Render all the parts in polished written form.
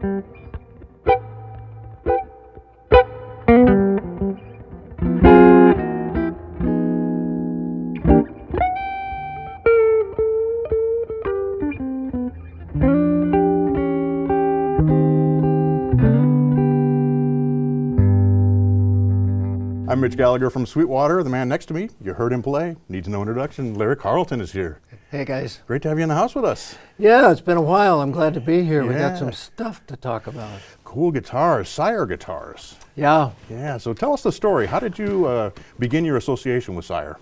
I'm Mitch Gallagher from Sweetwater. The man next to me, you heard him play. Needs no introduction. Larry Carlton is here. Hey guys. Great to have you in the house with us. Yeah, it's been a while. I'm glad to be here. Yeah. We got some stuff to talk about. Cool guitars, Sire guitars. Yeah. Yeah, so tell us the story. How did you begin your association with Sire?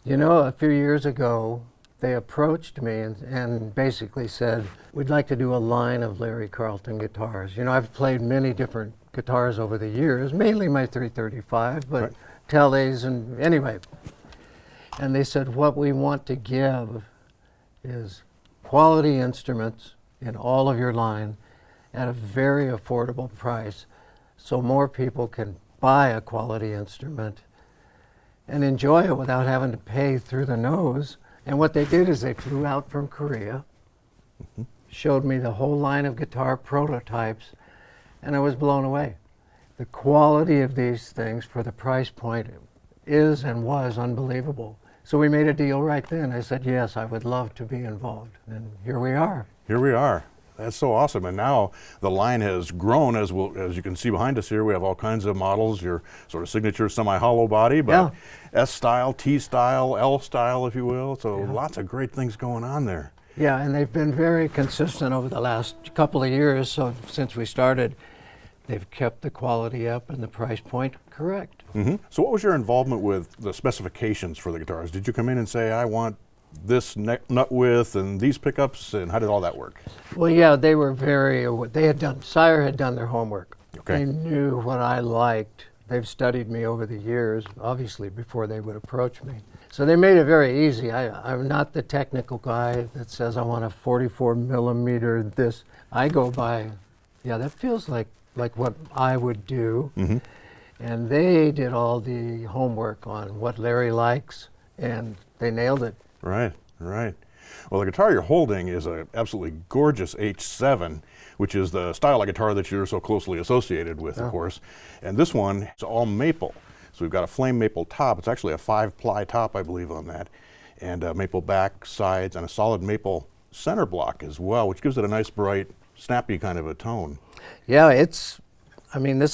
You know, a few years ago, they approached me and basically said, we'd like to do a line of Larry Carlton guitars. You know, I've played many different guitars over the years, mainly my 335, but right. Teles and anyway. And they said, what we want to give is quality instruments in all of your line at a very affordable price so more people can buy a quality instrument and enjoy it without having to pay through the nose. And what they did is they flew out from Korea, showed me the whole line of guitar prototypes, and I was blown away. The quality of these things for the price point is and was unbelievable. So we made a deal right then. I said, yes, I would love to be involved. And here we are. Here we are. That's so awesome. And now the line has grown, as you can see behind us here. We have all kinds of models, your sort of signature semi-hollow body, but yeah. S-style, T-style, L-style, if you will. So yeah. Lots of great things going on there. Yeah, and they've been very consistent over the last couple of years. So since we started, they've kept the quality up and the price point correct. Mm-hmm. So what was your involvement with the specifications for the guitars? Did you come in and say, I want this nut width and these pickups, and how did all that work? Well, yeah, they were Sire had done their homework. Okay. They knew what I liked. They've studied me over the years, obviously, before they would approach me. So they made it very easy. I'm not the technical guy that says I want a 44 millimeter this. I go by, yeah, that feels like what I would do. Mm-hmm. And they did all the homework on what Larry likes, and they nailed it. Right, right. Well, the guitar you're holding is an absolutely gorgeous H7, which is the style of guitar that you're so closely associated with, of course. And this one is all maple. So we've got a flame maple top. It's actually a 5-ply top, I believe, on that. And maple back, sides, and a solid maple center block as well, which gives it a nice, bright, snappy kind of a tone. Yeah, this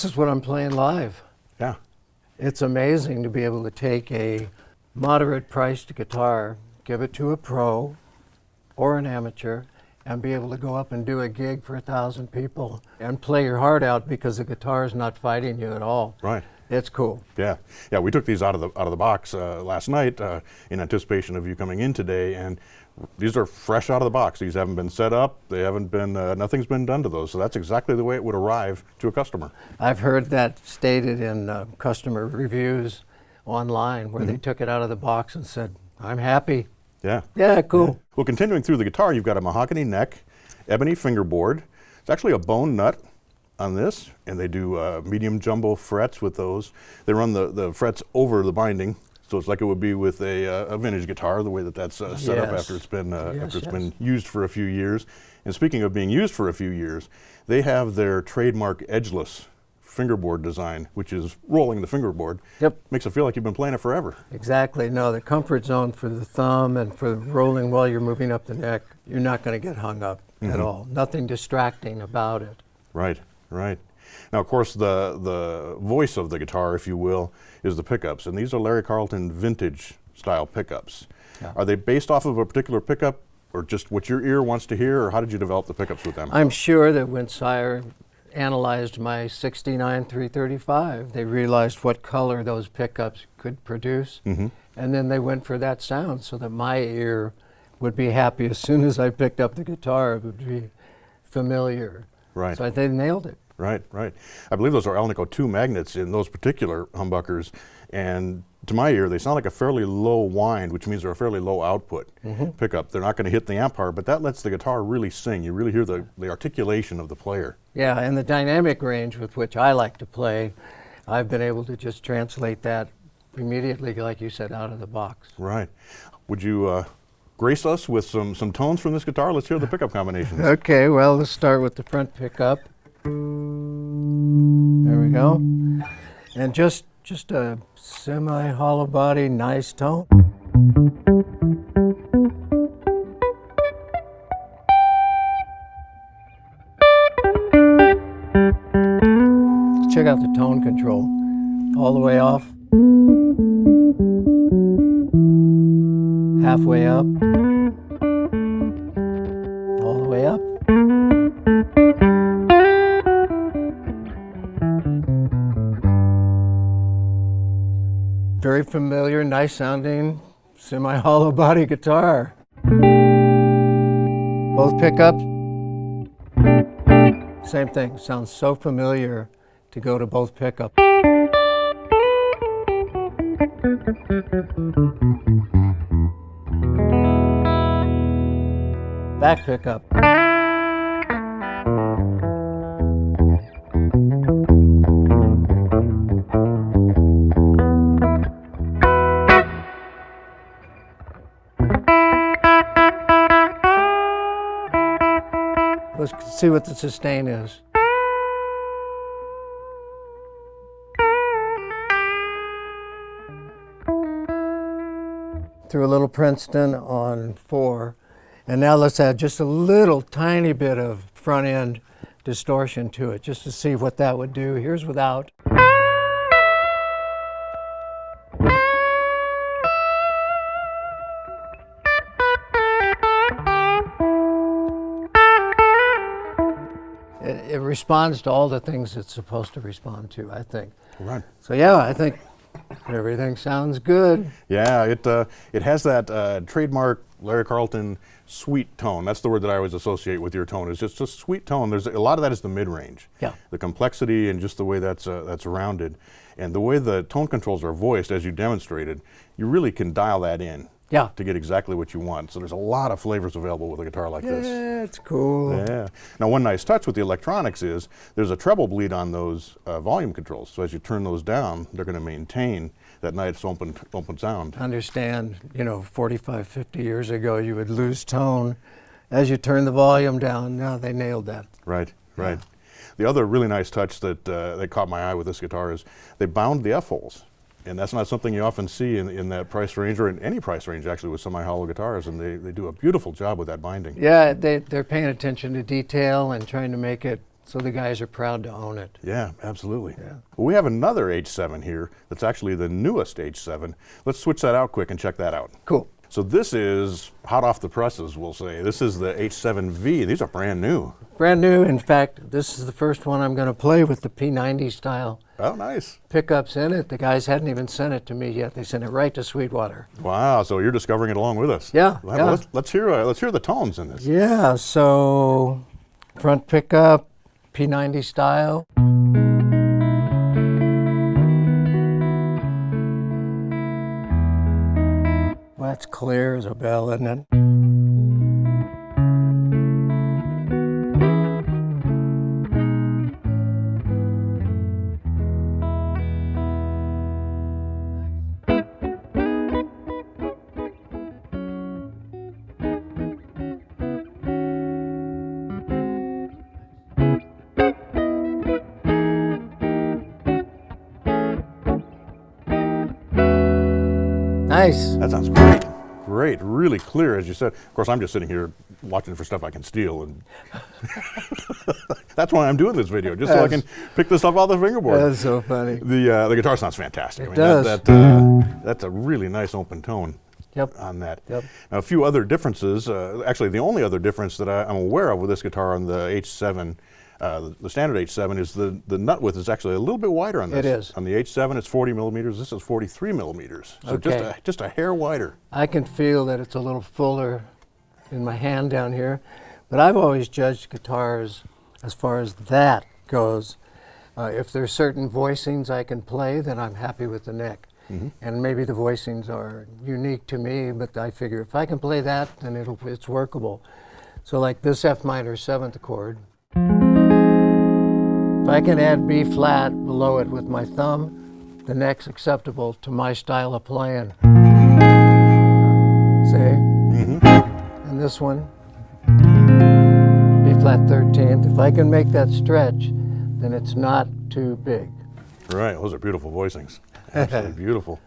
is what I'm playing live. Yeah. It's amazing to be able to take a moderate priced guitar, give it to a pro or an amateur, and be able to go up and do a gig for 1,000 people and play your heart out because the guitar is not fighting you at all. Right. It's cool. Yeah, yeah. We took these out of the box last night in anticipation of you coming in today, and these are fresh out of the box. These haven't been set up. They haven't been. Nothing's been done to those. So that's exactly the way it would arrive to a customer. I've heard that stated in customer reviews online, where they took it out of the box and said, "I'm happy." Yeah. Yeah. Cool. Yeah. Well, continuing through the guitar, you've got a mahogany neck, ebony fingerboard. It's actually a bone nut on this, and they do medium jumbo frets with those. They run the frets over the binding, so it's like it would be with a vintage guitar, the way that's set up after it's been used for a few years. And speaking of being used for a few years, they have their trademark Edgeless fingerboard design, which is rolling the fingerboard. Yep. Makes it feel like you've been playing it forever. Exactly. No, the comfort zone for the thumb and for rolling while you're moving up the neck, you're not going to get hung up at all. Nothing distracting about it. Right. Right. Now, of course, the voice of the guitar, if you will, is the pickups. And these are Larry Carlton vintage style pickups. Yeah. Are they based off of a particular pickup or just what your ear wants to hear, or how did you develop the pickups with them? I'm sure that when Sire analyzed my 69 335, they realized what color those pickups could produce. Mm-hmm. And then they went for that sound so that my ear would be happy as soon as I picked up the guitar. It would be familiar. Right. So they nailed it. Right, right. I believe those are Alnico 2 magnets in those particular humbuckers, and to my ear, they sound like a fairly low wind, which means they're a fairly low output pickup. They're not going to hit the amp power, but that lets the guitar really sing. You really hear the articulation of the player. Yeah, and the dynamic range with which I like to play, I've been able to just translate that immediately, like you said, out of the box. Right. Would you grace us with some tones from this guitar? Let's hear the pickup combinations. Okay, well, let's start with the front pickup. There we go. And just a semi-hollow body, nice tone. Check out the tone control. All the way off. Halfway up. All the way up. Very familiar, nice sounding, semi-hollow body guitar. Both pickups, same thing, sounds so familiar to go to both pickups. Back pickup. Let's see what the sustain is. Threw a little Princeton on 4. And now let's add just a little tiny bit of front end distortion to it, just to see what that would do. Here's without. It responds to all the things it's supposed to respond to, I think. Right. So yeah, I think everything sounds good. Yeah, it has that trademark Larry Carlton sweet tone. That's the word that I always associate with your tone. It's just a sweet tone. There's a lot of that is the mid-range. Yeah. The complexity and just the way that's rounded, and the way the tone controls are voiced, as you demonstrated, you really can dial that in. Yeah. To get exactly what you want. So there's a lot of flavors available with a guitar like this. Yeah, it's cool. Yeah. Now, one nice touch with the electronics is there's a treble bleed on those volume controls. So as you turn those down, they're going to maintain that nice open sound. Understand, 45, 50 years ago, you would lose tone as you turn the volume down. Now they nailed that. Right, right. The other really nice touch that caught my eye with this guitar is they bound the F-holes. And that's not something you often see in that price range, or in any price range actually, with semi-hollow guitars, and they do a beautiful job with that binding. Yeah, they're paying attention to detail and trying to make it so the guys are proud to own it. Yeah, absolutely. Yeah. Well, we have another H7 here that's actually the newest H7. Let's switch that out quick and check that out. Cool. So this is hot off the presses, we'll say. This is the H7V. These are brand new. Brand new. In fact, this is the first one I'm going to play with the P90 style. Oh, nice. Pickups in it. The guys hadn't even sent it to me yet. They sent it right to Sweetwater. Wow, so you're discovering it along with us. Yeah. Well, let's hear the tones in this. Yeah, so front pickup, P90 style. Well, that's clear as a bell, isn't it? Nice. That sounds great. Great, really clear, as you said. Of course, I'm just sitting here watching for stuff I can steal, and that's why I'm doing this video, just so I can pick this up off the fingerboard. That's so funny. The guitar sounds fantastic. It does. That's a really nice open tone. Yep. On that. Yep. Now, a few other differences. Actually, the only other difference that I'm aware of with this guitar on the H7, the standard H7, is the nut width is actually a little bit wider on this. It is. On the H7, it's 40 millimeters. This is 43 millimeters. So Okay. just a hair wider. I can feel that it's a little fuller in my hand down here, but I've always judged guitars as far as that goes. If there's certain voicings I can play, then I'm happy with the neck. Mm-hmm. And maybe the voicings are unique to me, but I figure if I can play that, then it's workable. So like this F minor 7th chord, if I can add B flat below it with my thumb, the neck's acceptable to my style of playing. See? Mm-hmm. And this one, B flat flat 13th. If I can make that stretch, then it's not too big. Right, those are beautiful voicings. Absolutely beautiful.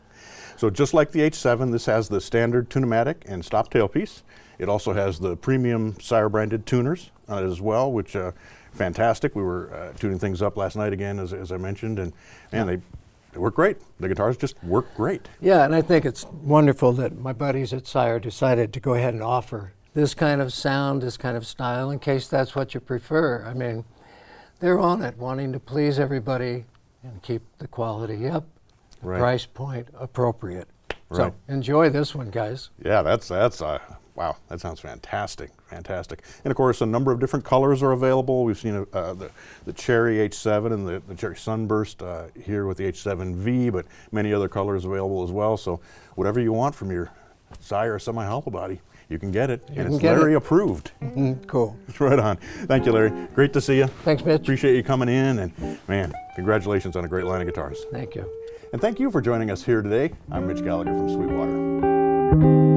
So just like the H7, this has the standard tunematic and stop tailpiece. It also has the premium Sire branded tuners on it as well, which fantastic. We were tuning things up last night again, as I mentioned, and man, they work great. The guitars just work great. Yeah, and I think it's wonderful that my buddies at Sire decided to go ahead and offer this kind of sound, this kind of style, in case that's what you prefer. I mean, they're on it, wanting to please everybody and keep the quality up, the price point appropriate. So enjoy this one, guys. Yeah, that's wow, that sounds fantastic, fantastic. And of course, a number of different colors are available. We've seen the Cherry H7 and the Cherry Sunburst here with the H7V, but many other colors available as well. So whatever you want from your Sire semi-hollow body, you can get it, and it's Larry approved. Cool. Right on. Thank you, Larry. Great to see you. Thanks, Mitch. Appreciate you coming in, and man, congratulations on a great line of guitars. Thank you. And thank you for joining us here today. I'm Mitch Gallagher from Sweetwater.